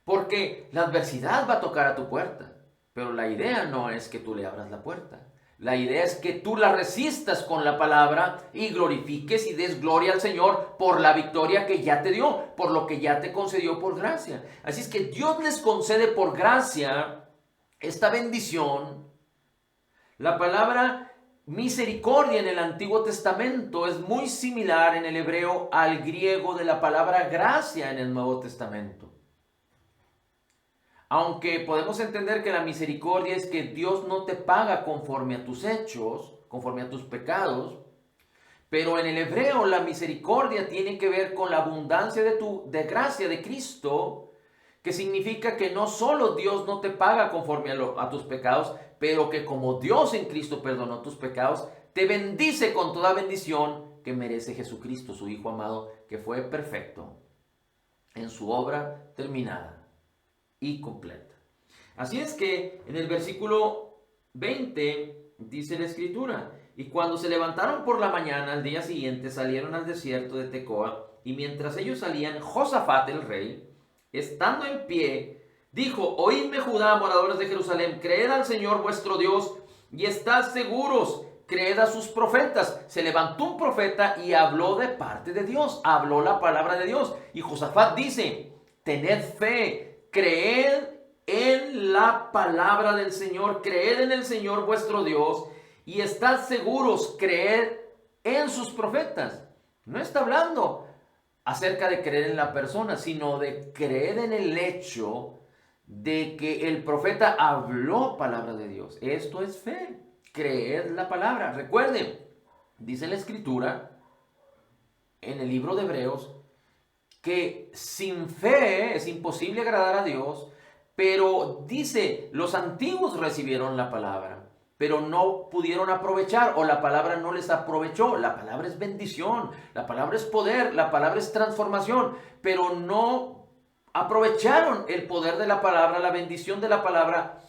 Porque la adversidad va a tocar a tu puerta, pero la idea no es que tú le abras la puerta. La idea es que tú la resistas con la palabra y glorifiques y des gloria al Señor por la victoria que ya te dio, por lo que ya te concedió por gracia. Así es que Dios les concede por gracia esta bendición. La palabra misericordia en el Antiguo Testamento es muy similar en el hebreo al griego de la palabra gracia en el Nuevo Testamento. Aunque podemos entender que la misericordia es que Dios no te paga conforme a tus hechos, conforme a tus pecados, pero en el hebreo la misericordia tiene que ver con la abundancia de gracia de Cristo, que significa que no solo Dios no te paga conforme a tus pecados, pero que como Dios en Cristo perdonó tus pecados, te bendice con toda bendición que merece Jesucristo, su Hijo amado, que fue perfecto en su obra terminada y completa. Así es que en el versículo 20 dice la escritura, y cuando se levantaron por la mañana al día siguiente salieron al desierto de Tecoa, y mientras ellos salían, Josafat el rey, estando en pie, dijo, oídme Judá, moradores de Jerusalén, creed al Señor vuestro Dios y estad seguros, creed a sus profetas. Se levantó un profeta y habló de parte de Dios, habló la palabra de Dios. Y Josafat dice, tened fe, creed en la palabra del Señor, creed en el Señor vuestro Dios y estad seguros, creed en sus profetas. No está hablando acerca de creer en la persona, sino de creer en el hecho de que el profeta habló palabra de Dios. Esto es fe, creer la palabra. Recuerden, dice la escritura en el libro de Hebreos que sin fe es imposible agradar a Dios, pero dice, los antiguos recibieron la palabra, pero no pudieron aprovechar o la palabra no les aprovechó. La palabra es bendición, la palabra es poder, la palabra es transformación, pero no aprovecharon el poder de la palabra, la bendición de la palabra,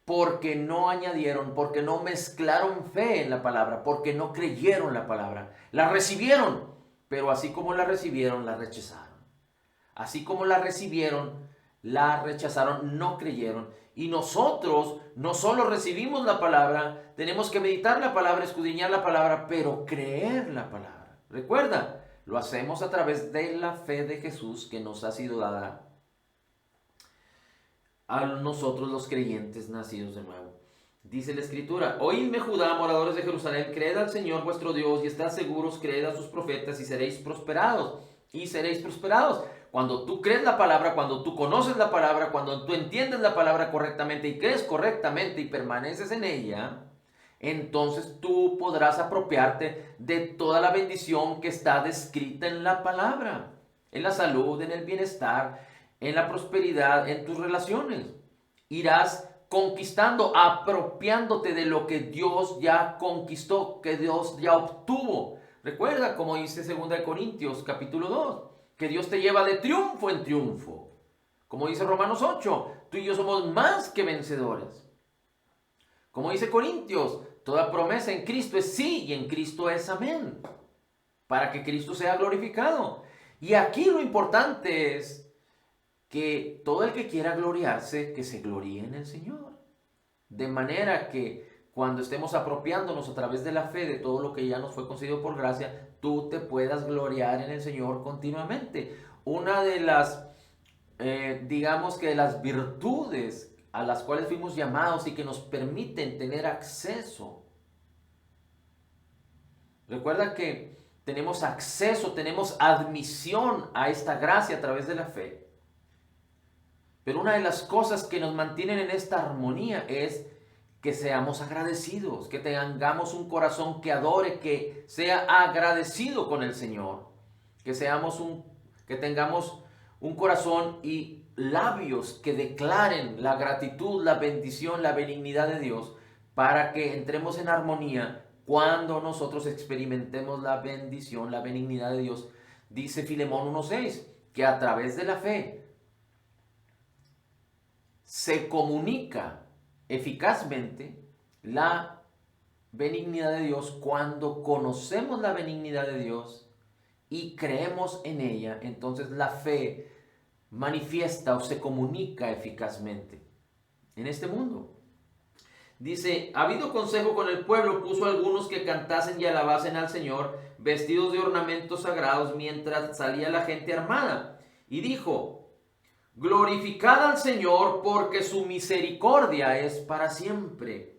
porque no añadieron, porque no mezclaron fe en la palabra, porque no creyeron la palabra. La recibieron, pero así como la recibieron, la rechazaron. Así como la recibieron, la rechazaron, no creyeron. Y nosotros no solo recibimos la palabra, tenemos que meditar la palabra, escudriñar la palabra, pero creer la palabra. Recuerda, lo hacemos a través de la fe de Jesús que nos ha sido dada a nosotros los creyentes nacidos de nuevo. Dice la escritura, oídme Judá, moradores de Jerusalén, creed al Señor vuestro Dios y estad seguros, creed a sus profetas y seréis prosperados. Y seréis prosperados. Cuando tú crees la palabra, cuando tú conoces la palabra, cuando tú entiendes la palabra correctamente y crees correctamente y permaneces en ella, entonces tú podrás apropiarte de toda la bendición que está descrita en la palabra, en la salud, en el bienestar, en la prosperidad, en tus relaciones. Irás conquistando, apropiándote de lo que Dios ya conquistó, que Dios ya obtuvo. Recuerda, como dice 2 Corintios capítulo 2, que Dios te lleva de triunfo en triunfo. Como dice Romanos 8, tú y yo somos más que vencedores. Como dice Corintios, toda promesa en Cristo es sí y en Cristo es amén, para que Cristo sea glorificado. Y aquí lo importante es que todo el que quiera gloriarse, que se gloríe en el Señor. De manera que cuando estemos apropiándonos a través de la fe de todo lo que ya nos fue concedido por gracia, tú te puedas gloriar en el Señor continuamente. Una de las, digamos que de las virtudes a las cuales fuimos llamados y que nos permiten tener acceso. Recuerda que tenemos acceso, tenemos admisión a esta gracia a través de la fe. Pero una de las cosas que nos mantienen en esta armonía es que seamos agradecidos, que tengamos un corazón que adore, que sea agradecido con el Señor, que que tengamos un corazón y labios que declaren la gratitud, la bendición, la benignidad de Dios, para que entremos en armonía cuando nosotros experimentemos la bendición, la benignidad de Dios. Dice Filemón 1:6, que a través de la fe se comunica eficazmente la benignidad de Dios cuando conocemos la benignidad de Dios y creemos en ella. Entonces la fe manifiesta o se comunica eficazmente en este mundo. Dice, ha habido consejo con el pueblo, puso a algunos que cantasen y alabasen al Señor, vestidos de ornamentos sagrados, mientras salía la gente armada. Y dijo, glorificad al Señor, porque su misericordia es para siempre.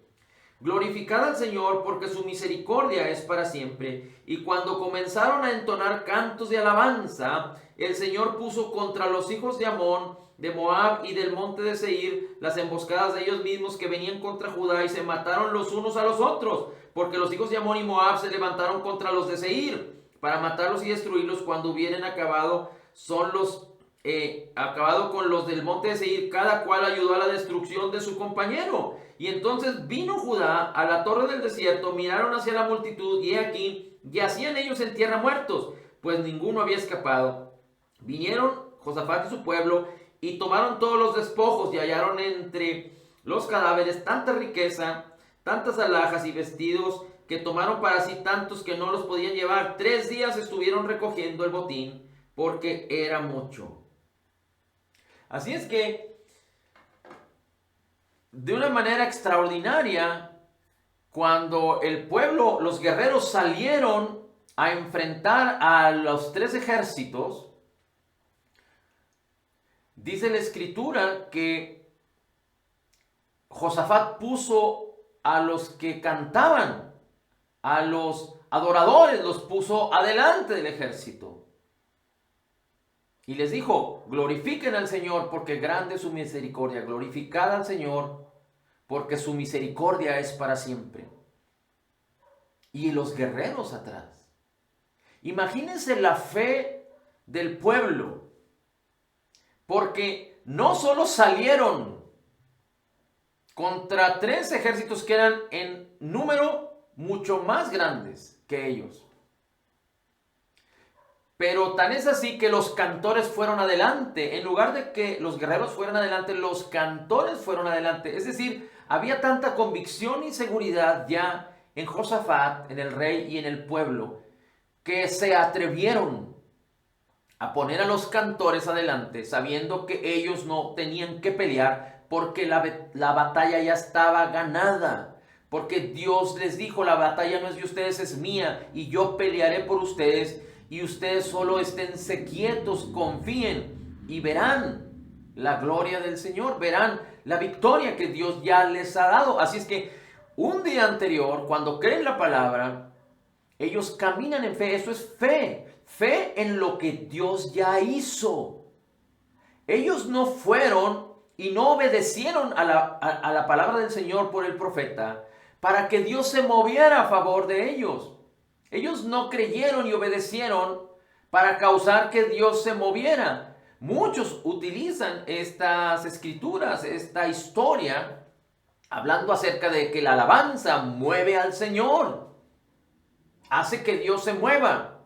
Glorificad al Señor, porque su misericordia es para siempre. Y cuando comenzaron a entonar cantos de alabanza, el Señor puso contra los hijos de Amón, de Moab y del monte de Seir las emboscadas de ellos mismos que venían contra Judá, y se mataron los unos a los otros, porque los hijos de Amón y Moab se levantaron contra los de Seir para matarlos y destruirlos. Cuando hubieren acabado con los del monte de Seir, cada cual ayudó a la destrucción de su compañero. Y entonces vino Judá a la torre del desierto, miraron hacia la multitud, y he aquí, yacían ellos en tierra muertos, pues ninguno había escapado. Vinieron Josafat y su pueblo, y tomaron todos los despojos, y hallaron entre los cadáveres tanta riqueza, tantas alhajas y vestidos, que tomaron para sí tantos que no los podían llevar. 3 días estuvieron recogiendo el botín, porque era mucho. Así es que, de una manera extraordinaria, cuando el pueblo, los guerreros salieron a enfrentar a los 3 ejércitos, dice la escritura que Josafat puso a los que cantaban, a los adoradores, los puso adelante del ejército. Y les dijo, glorifiquen al Señor porque grande es su misericordia. Glorificad al Señor porque su misericordia es para siempre. Y los guerreros atrás. Imagínense la fe del pueblo. Porque no solo salieron contra 3 ejércitos que eran en número mucho más grandes que ellos. Pero tan es así que los cantores fueron adelante. En lugar de que los guerreros fueran adelante, los cantores fueron adelante. Es decir, había tanta convicción y seguridad ya en Josafat, en el rey y en el pueblo, que se atrevieron a poner a los cantores adelante, sabiendo que ellos no tenían que pelear porque la batalla ya estaba ganada. Porque Dios les dijo, la batalla no es de ustedes, es mía, y yo pelearé por ustedes. Y ustedes solo esténse quietos, confíen y verán la gloria del Señor, verán la victoria que Dios ya les ha dado. Así es que un día anterior, cuando creen la palabra, ellos caminan en fe. Eso es fe, fe en lo que Dios ya hizo. Ellos no fueron y no obedecieron a la palabra del Señor por el profeta para que Dios se moviera a favor de ellos. Ellos no creyeron y obedecieron para causar que Dios se moviera. Muchos utilizan estas escrituras, esta historia, hablando acerca de que la alabanza mueve al Señor, hace que Dios se mueva,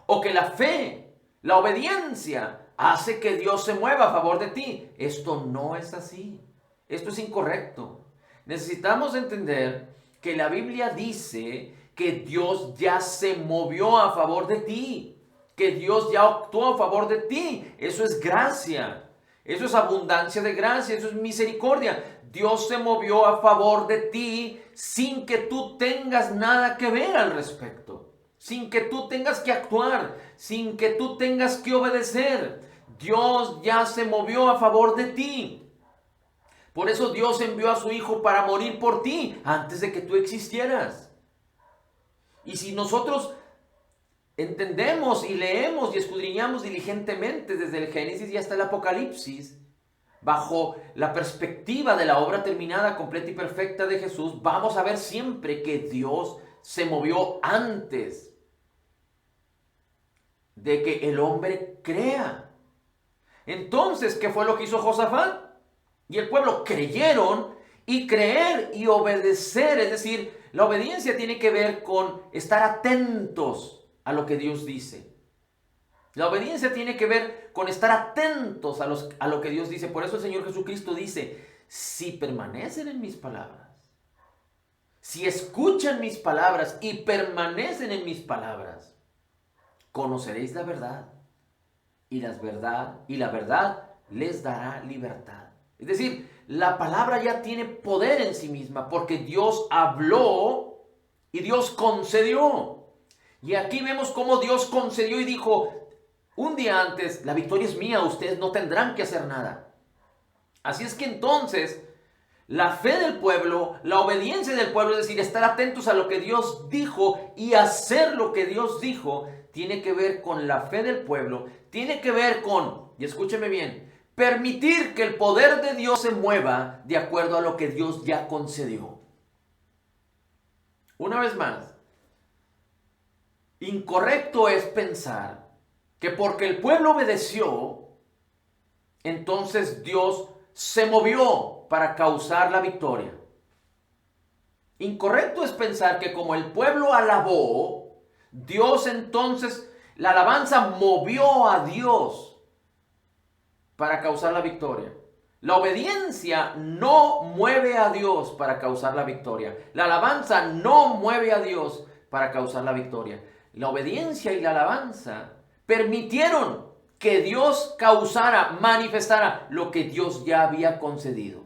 o que la fe, la obediencia, hace que Dios se mueva a favor de ti. Esto no es así. Esto es incorrecto. Necesitamos entender que la Biblia dice que Dios ya se movió a favor de ti, que Dios ya actuó a favor de ti. Eso es gracia, eso es abundancia de gracia, eso es misericordia. Dios se movió a favor de ti sin que tú tengas nada que ver al respecto, sin que tú tengas que actuar, sin que tú tengas que obedecer. Dios ya se movió a favor de ti. Por eso Dios envió a su Hijo para morir por ti antes de que tú existieras. Y si nosotros entendemos y leemos y escudriñamos diligentemente desde el Génesis y hasta el Apocalipsis, bajo la perspectiva de la obra terminada, completa y perfecta de Jesús, vamos a ver siempre que Dios se movió antes de que el hombre crea. Entonces, ¿qué fue lo que hizo Josafat? Y el pueblo creyeron, y creer y obedecer, es decir, la obediencia tiene que ver con estar atentos a lo que Dios dice. La obediencia tiene que ver con estar atentos a lo que Dios dice. Por eso el Señor Jesucristo dice, si permanecen en mis palabras, si escuchan mis palabras y permanecen en mis palabras, conoceréis la verdad y la verdad les dará libertad. Es decir, la palabra ya tiene poder en sí misma porque Dios habló y Dios concedió. Y aquí vemos cómo Dios concedió y dijo, un día antes, la victoria es mía, ustedes no tendrán que hacer nada. Así es que entonces, la fe del pueblo, la obediencia del pueblo, es decir, estar atentos a lo que Dios dijo y hacer lo que Dios dijo, tiene que ver con la fe del pueblo, tiene que ver con, y escúcheme bien, permitir que el poder de Dios se mueva de acuerdo a lo que Dios ya concedió. Una vez más, incorrecto es pensar que porque el pueblo obedeció, entonces Dios se movió para causar la victoria. Incorrecto es pensar que como el pueblo alabó, Dios entonces, la alabanza movió a Dios para causar la victoria. La obediencia no mueve a Dios para causar la victoria. La alabanza no mueve a Dios para causar la victoria. La obediencia y la alabanza permitieron que Dios causara, manifestara lo que Dios ya había concedido.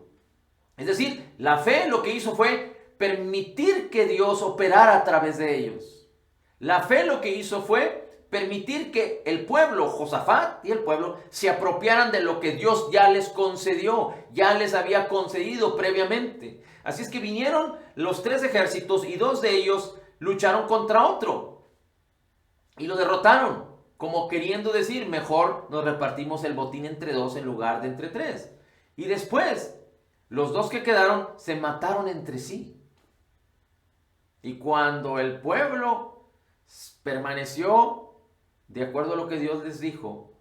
Es decir, la fe lo que hizo fue permitir que Dios operara a través de ellos. La fe lo que hizo fue permitir que el pueblo, Josafat y el pueblo, se apropiaran de lo que Dios ya les concedió, ya les había concedido previamente. Así es que vinieron los 3 ejércitos y 2 de ellos lucharon contra otro y lo derrotaron, como queriendo decir, mejor nos repartimos el botín entre 2 en lugar de entre 3. Y después, los 2 que quedaron se mataron entre sí. Y cuando el pueblo permaneció de acuerdo a lo que Dios les dijo,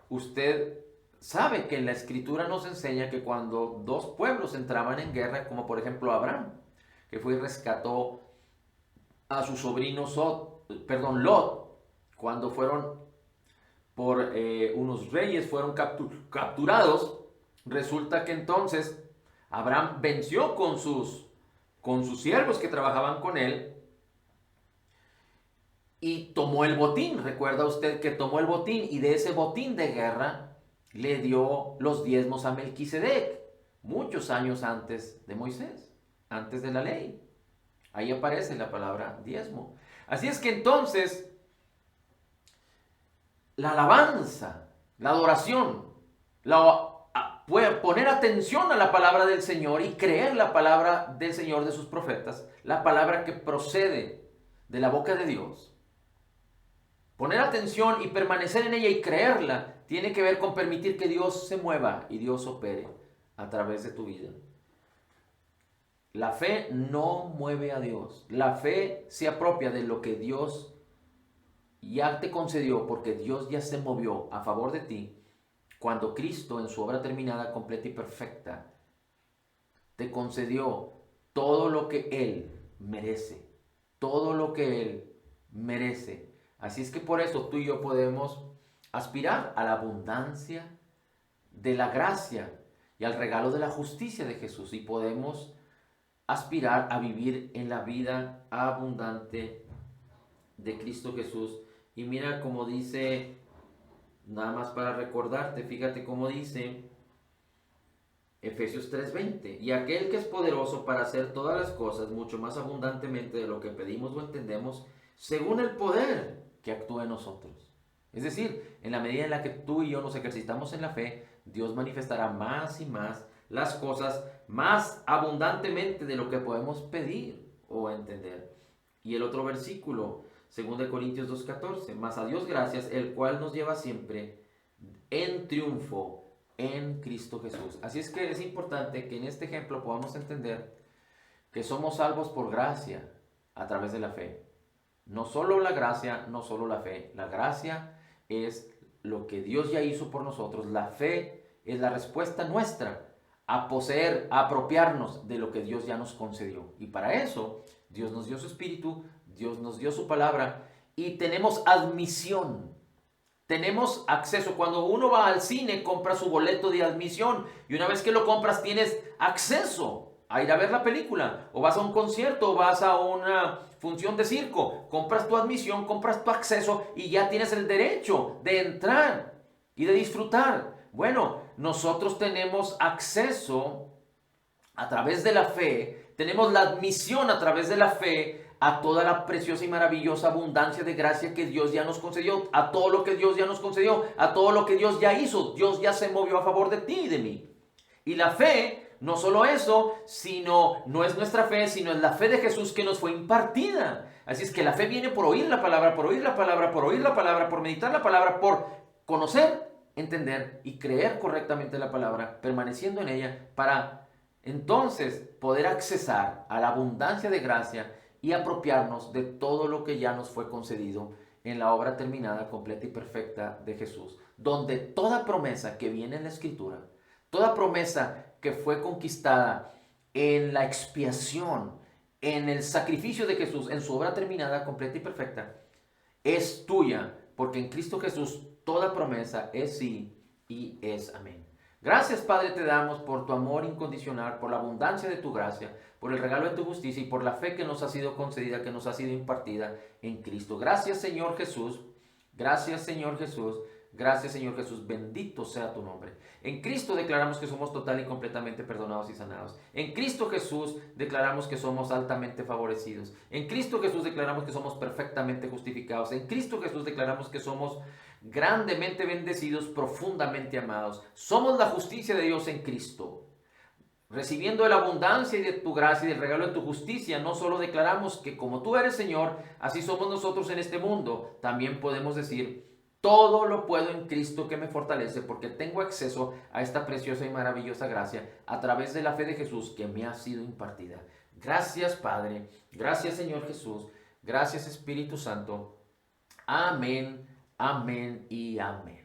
usted sabe que en la Escritura nos enseña que cuando 2 pueblos entraban en guerra, como por ejemplo Abraham, que fue y rescató a su sobrino Lot, cuando fueron por unos reyes, fueron capturados, resulta que entonces Abraham venció con sus siervos que trabajaban con él y tomó el botín. Recuerda usted que tomó el botín y de ese botín de guerra le dio los diezmos a Melquisedec, muchos años antes de Moisés, antes de la ley. Ahí aparece la palabra diezmo. Así es que entonces la alabanza, la adoración, poner atención a la palabra del Señor y creer la palabra del Señor de sus profetas, la palabra que procede de la boca de Dios. Poner atención y permanecer en ella y creerla tiene que ver con permitir que Dios se mueva y Dios opere a través de tu vida. La fe no mueve a Dios. La fe se apropia de lo que Dios ya te concedió porque Dios ya se movió a favor de ti cuando Cristo en su obra terminada, completa y perfecta te concedió todo lo que Él merece. Todo lo que Él merece. Así es que por eso tú y yo podemos aspirar a la abundancia de la gracia y al regalo de la justicia de Jesús y podemos aspirar a vivir en la vida abundante de Cristo Jesús. Y mira como dice, nada más para recordarte, fíjate cómo dice Efesios 3:20, y aquel que es poderoso para hacer todas las cosas mucho más abundantemente de lo que pedimos o entendemos, según el poder que actúa en nosotros. Es decir, en la medida en la que tú y yo nos ejercitamos en la fe, Dios manifestará más y más las cosas más abundantemente de lo que podemos pedir o entender. Y el otro versículo, 2 Corintios 2:14, mas a Dios gracias, el cual nos lleva siempre en triunfo en Cristo Jesús. Así es que es importante que en este ejemplo podamos entender que somos salvos por gracia a través de la fe. No solo la gracia, no solo la fe. La gracia es lo que Dios ya hizo por nosotros. La fe es la respuesta nuestra a poseer, a apropiarnos de lo que Dios ya nos concedió. Y para eso, Dios nos dio su Espíritu, Dios nos dio su palabra y tenemos admisión. Tenemos acceso. Cuando uno va al cine, compra su boleto de admisión y una vez que lo compras tienes acceso a ir a ver la película, o vas a un concierto, o vas a una función de circo, compras tu admisión, compras tu acceso y ya tienes el derecho de entrar y de disfrutar. Bueno, nosotros tenemos acceso a través de la fe, tenemos la admisión a través de la fe a toda la preciosa y maravillosa abundancia de gracia que Dios ya nos concedió, a todo lo que Dios ya nos concedió, a todo lo que Dios ya hizo. Dios ya se movió a favor de ti y de mí. Y la fe, no solo eso, sino no es nuestra fe, sino es la fe de Jesús que nos fue impartida. Así es que la fe viene por oír la palabra, por oír la palabra, por oír la palabra, por meditar la palabra, por conocer, entender y creer correctamente la palabra, permaneciendo en ella, para entonces poder accesar a la abundancia de gracia y apropiarnos de todo lo que ya nos fue concedido en la obra terminada, completa y perfecta de Jesús, donde toda promesa que viene en la Escritura, toda promesa que fue conquistada en la expiación, en el sacrificio de Jesús, en su obra terminada, completa y perfecta, es tuya, porque en Cristo Jesús toda promesa es sí y es amén. Gracias, Padre, te damos por tu amor incondicional, por la abundancia de tu gracia, por el regalo de tu justicia y por la fe que nos ha sido concedida, que nos ha sido impartida en Cristo. Gracias, Señor Jesús. Gracias, Señor Jesús. Gracias, Señor Jesús. Bendito sea tu nombre. En Cristo declaramos que somos total y completamente perdonados y sanados. En Cristo Jesús declaramos que somos altamente favorecidos. En Cristo Jesús declaramos que somos perfectamente justificados. En Cristo Jesús declaramos que somos grandemente bendecidos, profundamente amados. Somos la justicia de Dios en Cristo. Recibiendo de la abundancia y de tu gracia y del regalo de tu justicia, no solo declaramos que como tú eres Señor, así somos nosotros en este mundo, también podemos decir: todo lo puedo en Cristo que me fortalece, porque tengo acceso a esta preciosa y maravillosa gracia a través de la fe de Jesús que me ha sido impartida. Gracias, Padre. Gracias, Señor Jesús. Gracias, Espíritu Santo. Amén, amén y amén.